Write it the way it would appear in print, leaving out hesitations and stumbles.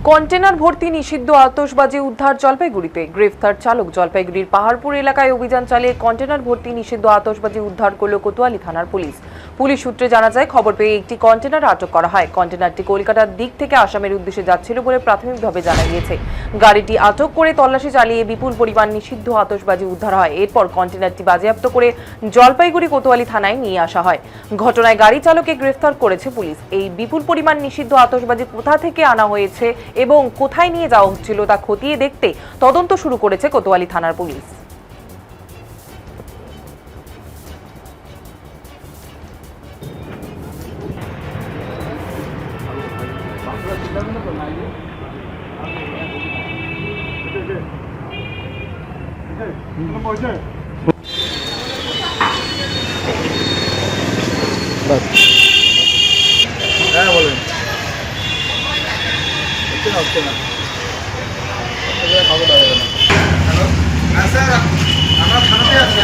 Container ভর্তি নিষিদ্ধ আতশবাজি উদ্ধার জলপাইগুড়িতে। গ্রেফতার চালক। জলপাইগুড়ির পাহাড়পুর এলাকায় অভিযান চালিয়ে কন্টেনার ভর্তি নিষিদ্ধ আতশবাজি উদ্ধার করল কোতোয়ালি থানার পুলিশ। পুলিশ সূত্রে জানা যায়, খবর পেয়ে একটি কন্টেনার আটক করা হয়। কন্টেনারটি কলকাতার দিক থেকে আসামের উদ্দেশ্যে যাচ্ছিল বলে প্রাথমিকভাবে জানা গিয়েছে। গাড়িটি আটক করে তল্লাশি চালিয়ে বিপুল পরিমাণ নিষিদ্ধ আতশবাজি উদ্ধার হয়। এরপর কন্টেনারটি বাজেয়াপ্ত করে জলপাইগুড়ি কোতোয়ালি থানায় নিয়ে আসা হয়। ঘটনায় গাড়ি চালককে গ্রেফতার করেছে পুলিশ। এই বিপুল পরিমাণ নিষিদ্ধ আতশবাজি কোথা থেকে আনা হয়েছে এবং কোথায় নিয়ে যাওয়া হচ্ছিল তা খতিয়ে দেখতে তদন্ত শুরু করেছে কোতোয়ালি থানার পুলিশ। হ্যাঁ বলেন। হচ্ছে না খবর দেওয়া যাবে না। হ্যালো, হ্যাঁ স্যার, আমরা থানাতে আছি।